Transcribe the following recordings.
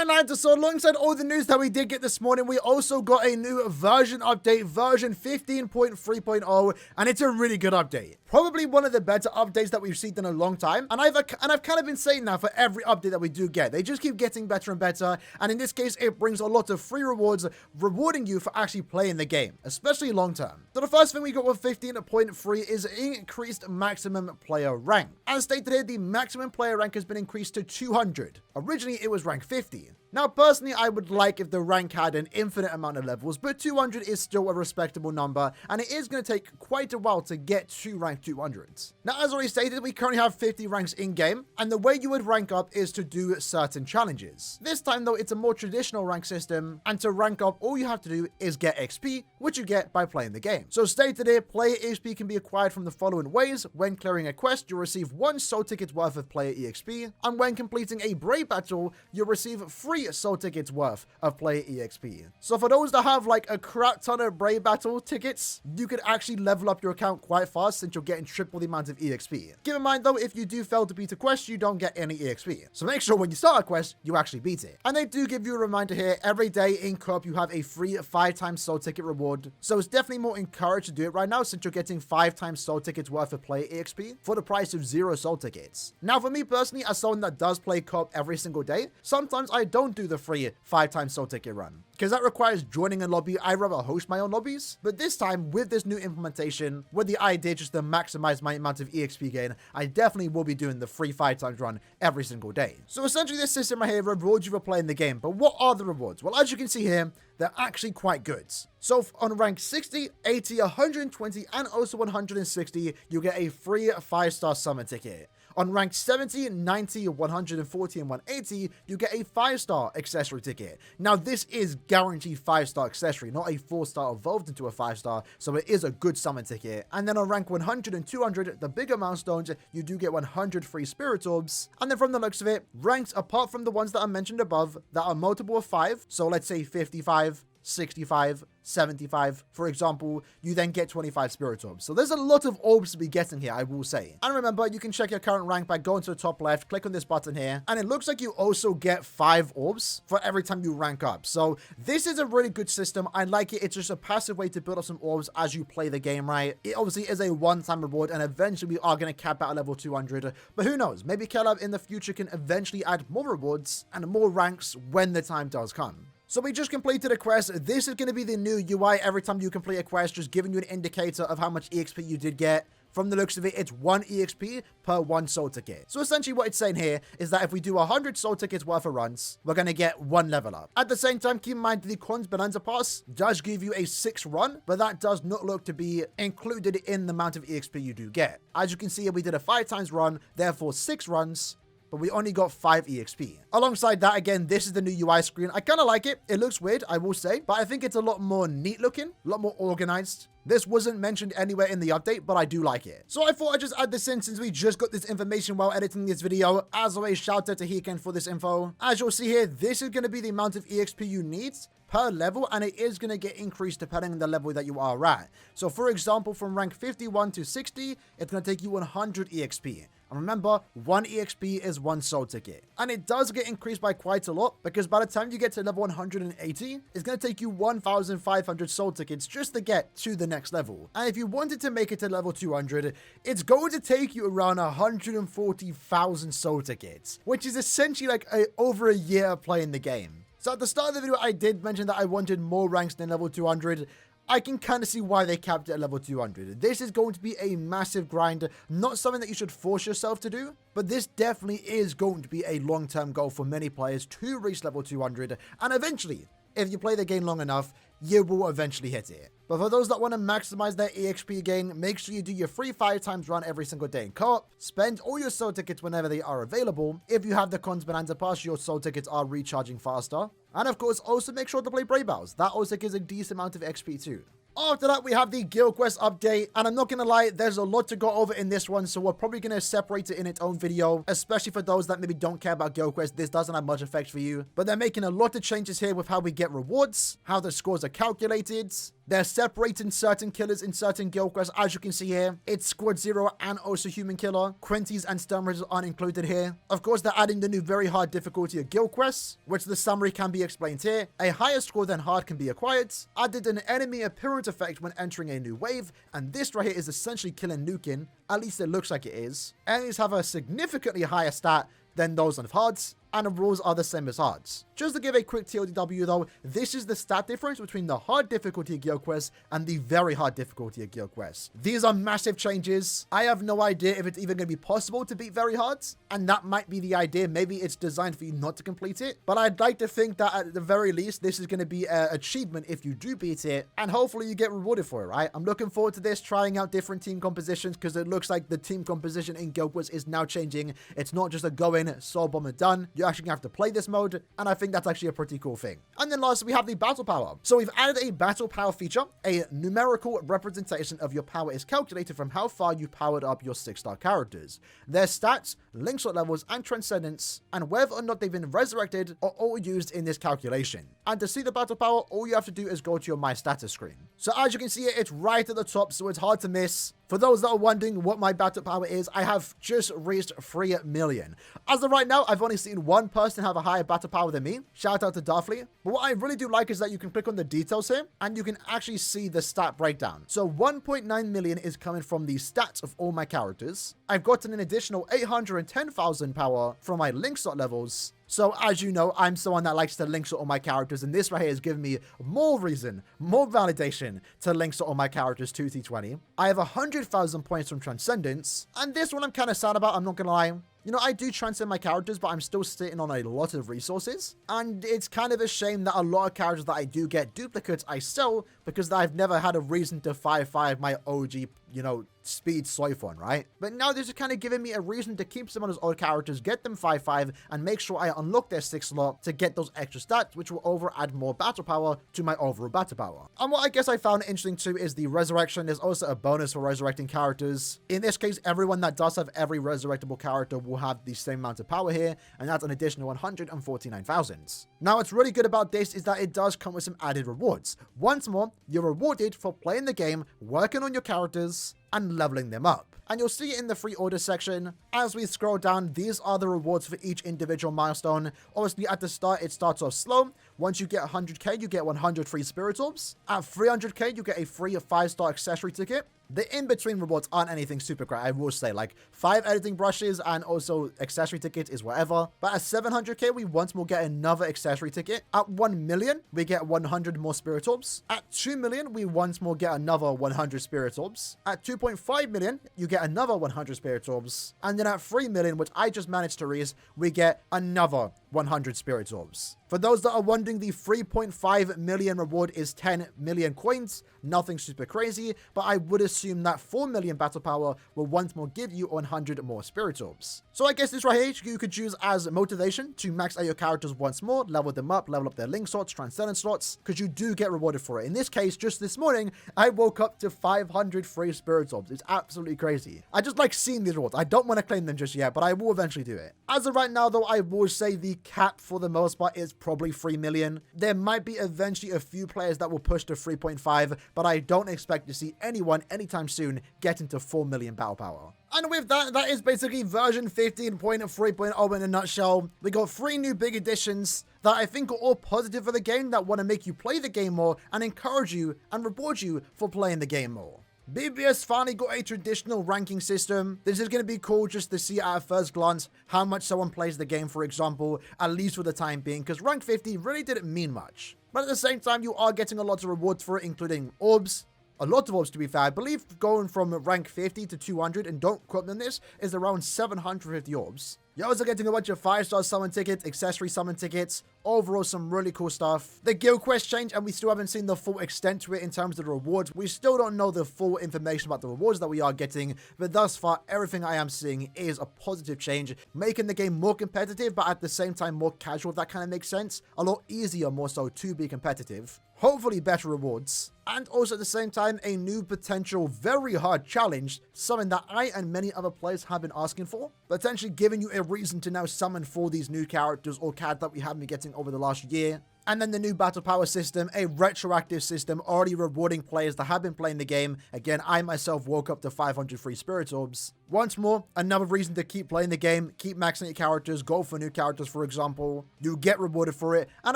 Alright lads, so alongside all the news that we did get this morning, we also got a new version update, version 15.3.0, and it's a really good update. Probably one of the better updates that we've seen in a long time, and I've kind of been saying that for every update that we do get. They just keep getting better and better, and in this case, it brings a lot of free rewards, rewarding you for actually playing the game, especially long term. So the first thing we got with 15.3 is increased maximum player rank. As stated here, the maximum player rank has been increased to 200. Originally, it was rank 50. Now, personally, I would like if the rank had an infinite amount of levels, but 200 is still a respectable number, and it is going to take quite a while to get to rank 200s. Now, as already stated, we currently have 50 ranks in-game, and the way you would rank up is to do certain challenges. This time, though, it's a more traditional rank system, and to rank up, all you have to do is get XP, which you get by playing the game. So stated here, player XP can be acquired from the following ways. When clearing a quest, you'll receive 1 soul ticket worth of player EXP, and when completing a brave battle, you'll receive 3 soul tickets worth of player EXP. So for those that have like a crap ton of brave battle tickets, you could actually level up your account quite fast since you're getting triple the amount of EXP. Keep in mind though, if you do fail to beat a quest, you don't get any EXP. So make sure when you start a quest, you actually beat it. And they do give you a reminder here, every day in co-op you have a free 5 times soul ticket reward. So it's definitely more encouraged to do it right now since you're getting 5 times soul tickets worth of player EXP for the price of 0 soul tickets. Now for me personally, as someone that does play co-op every single day, sometimes I don't do the free 5 times soul ticket run because that requires joining a lobby. I rather host my own lobbies, but this time with this new implementation, with the idea just to maximize my amount of EXP gain, I definitely will be doing the free 5 times run every single day. So essentially this system right here rewards you for playing the game, but what are the rewards? Well, as you can see here, they're actually quite good. So on rank 60, 80, 120, and also 160, you get a free 5-star summon ticket. On rank 70, 90, 140, and 180, you get a 5-star accessory ticket. Now, this is guaranteed 5-star accessory, not a 4-star evolved into a 5-star, so it is a good summon ticket. And then on rank 100 and 200, the bigger milestones, you do get 100 free spirit orbs. And then from the looks of it, ranks apart from the ones that I mentioned above, that are multiple of 5, so let's say 55, 65, 75, for example, you then get 25 spirit orbs. So there's a lot of orbs to be getting here, I will say. And remember, you can check your current rank by going to the top left, click on this button here, and it looks like you also get 5 orbs for every time you rank up. So this is a really good system. I like it. It's just a passive way to build up some orbs as you play the game, right? It obviously is a one-time reward, and eventually we are going to cap out at level 200. But who knows? Maybe Caleb in the future can eventually add more rewards and more ranks when the time does come. So we just completed a quest. This is going to be the new UI every time you complete a quest, just giving you an indicator of how much EXP you did get. From the looks of it, it's 1 EXP per 1 soul ticket. So essentially what it's saying here is that if we do 100 soul tickets worth of runs, we're going to get 1 level up. At the same time, keep in mind the Cons Bonanza Pass does give you a 6 run, but that does not look to be included in the amount of EXP you do get. As you can see, we did a 5 times run, therefore 6 runs, but we only got 5 EXP. Alongside that, again, this is the new UI screen. I kind of like it. It looks weird, I will say, but I think it's a lot more neat looking, a lot more organized. This wasn't mentioned anywhere in the update, but I do like it. So I thought I'd just add this in since we just got this information while editing this video. As always, shout out to Heeken for this info. As you'll see here, this is going to be the amount of EXP you need per level, and it is going to get increased depending on the level that you are at. So for example, from rank 51 to 60, it's going to take you 100 EXP. And remember, 1 EXP is 1 soul ticket. And it does get increased by quite a lot, because by the time you get to level 180, it's going to take you 1,500 soul tickets just to get to the next level. And if you wanted to make it to level 200, it's going to take you around 140,000 soul tickets, which is essentially like over a year of playing the game. So at the start of the video, I did mention that I wanted more ranks than level 200. I can kind of see why they capped it at level 200. This is going to be a massive grind, not something that you should force yourself to do, but this definitely is going to be a long-term goal for many players to reach level 200, and eventually, if you play the game long enough, you will eventually hit it. But for those that want to maximize their EXP gain, make sure you do your free 5 times run every single day in co-op. Spend all your soul tickets whenever they are available. If you have the Cons Bonanza Pass, your soul tickets are recharging faster. And of course, also make sure to play Brave Battles. That also gives a decent amount of XP too. After that, we have the Guild Quest update, and I'm not gonna lie, there's a lot to go over in this one, so we're probably gonna separate it in its own video, especially for those that maybe don't care about Guild Quest. This doesn't have much effect for you, but they're making a lot of changes here with how we get rewards, how the scores are calculated, They're separating certain killers in certain guild quests, as you can see here. It's Squad Zero and also Human Killer. Quinties and Stonebridges aren't included here. Of course, they're adding the new very hard difficulty of guild quests, which the summary can be explained here. A higher score than hard can be acquired. Added an enemy appearance effect when entering a new wave, and this right here is essentially killing Nukin. At least it looks like it is. Enemies have a significantly higher stat than those on hards, and the rules are the same as hards. Just to give a quick TLDW though, this is the stat difference between the hard difficulty of guild quests and the very hard difficulty of guild quests. These are massive changes. I have no idea if it's even going to be possible to beat very hards, and that might be the idea. Maybe it's designed for you not to complete it, but I'd like to think that at the very least, this is going to be an achievement if you do beat it, and hopefully you get rewarded for it, right? I'm looking forward to this, trying out different team compositions, because it looks like the team composition in guild quests is now changing. It's not just a go in, soul bomb and done. You're actually going to have to play this mode, and I think that's actually a pretty cool thing. And then lastly, we have the battle power. So we've added a battle power feature. A numerical representation of your power is calculated from how far you powered up your 6-star characters. Their stats, link slot levels, and transcendence, and whether or not they've been resurrected are all used in this calculation. And to see the battle power, all you have to do is go to your My Status screen. So as you can see, it's right at the top, so it's hard to miss. For those that are wondering what my battle power is, I have just reached 3 million. As of right now, I've only seen one person have a higher battle power than me. Shout out to Darfleet. But what I really do like is that you can click on the details here, and you can actually see the stat breakdown. So 1.9 million is coming from the stats of all my characters. I've gotten an additional 810,000 power from my link slot levels. So as you know, I'm someone that likes to link slot all my characters, and this right here has given me more reason, more validation to link slot all my characters to T20. I have 100,000 points from Transcendence, and this one I'm kind of sad about, I'm not gonna lie. You know, I do transcend my characters, but I'm still sitting on a lot of resources. And it's kind of a shame that a lot of characters that I do get duplicates, I sell because I've never had a reason to 5-5 my OG, you know, speed Soifon, right? But now this is kind of giving me a reason to keep some of those old characters, get them 5-5, and make sure I unlock their 6 slot to get those extra stats, which will add more battle power to my overall battle power. And what I guess I found interesting too is the resurrection. There's also a bonus for resurrecting characters. In this case, everyone that does have every resurrectable character will have the same amount of power here, and that's an additional 149,000. Now, what's really good about this is that it does come with some added rewards. Once more, you're rewarded for playing the game, working on your characters, and leveling them up. And you'll see it in the free order section. As we scroll down, these are the rewards for each individual milestone. Obviously, at the start, it starts off slow. Once you get 100k, you get 100 free spirit orbs. At 300k, you get a free 5-star accessory ticket. The in-between rewards aren't anything super great, I will say, like 5 editing brushes and also accessory tickets is whatever. But at 700k, we once more get another accessory ticket. At 1 million, we get 100 more spirit orbs. At 2 million, we once more get another 100 spirit orbs. At 2.5 million, you get another 100 spirit orbs. And then at 3 million, which I just managed to raise, we get another 100 spirit orbs. For those that are wondering, the 3.5 million reward is 10 million coins. Nothing super crazy, but I would assume that 4 million battle power will once more give you 100 more spirit orbs. So I guess this right here you could use as motivation to max out your characters once more, level them up, level up their link slots, transcendence slots, because you do get rewarded for it. In this case, just this morning, I woke up to 500 free spirit orbs. It's absolutely crazy. I just like seeing these rewards. I don't want to claim them just yet, but I will eventually do it. As of right now, though, I will say the cap for the most part is probably 3 million. There might be eventually a few players that will push to 3.5, but I don't expect to see anyone anytime soon get into 4 million battle power. And with that, that is basically version 15.3.0 in a nutshell. We got 3 new big additions that I think are all positive for the game, that want to make you play the game more and encourage you and reward you for playing the game more. BBS finally got a traditional ranking system. This is going to be cool just to see at a first glance how much someone plays the game, for example, at least for the time being, because rank 50 really didn't mean much. But at the same time, you are getting a lot of rewards for it, including orbs. A lot of orbs, to be fair. I believe going from rank 50 to 200, and don't quote me on this, is around 750 orbs. You're also getting a bunch of 5-star summon tickets, accessory summon tickets, overall some really cool stuff. The guild quest changed, and we still haven't seen the full extent to it in terms of the rewards. We still don't know the full information about the rewards that we are getting, but thus far, everything I am seeing is a positive change, making the game more competitive, but at the same time more casual, if that kind of makes sense. A lot easier, more so, to be competitive. Hopefully better rewards. And also at the same time, a new potential very hard challenge, something that I and many other players have been asking for, potentially giving you a reason to now summon for these new characters or cards that we have been getting over the last year. And then the new battle power system, a retroactive system already rewarding players that have been playing the game. Again, I myself woke up to 500 free spirit orbs. Once more, another reason to keep playing the game, keep maxing your characters, go for new characters, for example. You get rewarded for it, and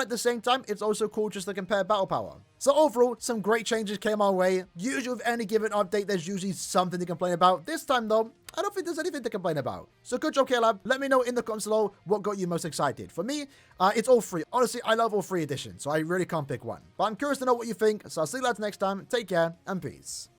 at the same time, it's also cool just to compare battle power. So overall, some great changes came our way. Usually with any given update, there's usually something to complain about. This time though, I don't think there's anything to complain about. So good job, Caleb. Let me know in the comments below what got you most excited. For me, it's all free. Honestly, I love all free editions, so I really can't pick one. But I'm curious to know what you think, so I'll see you later next time. Take care, and peace.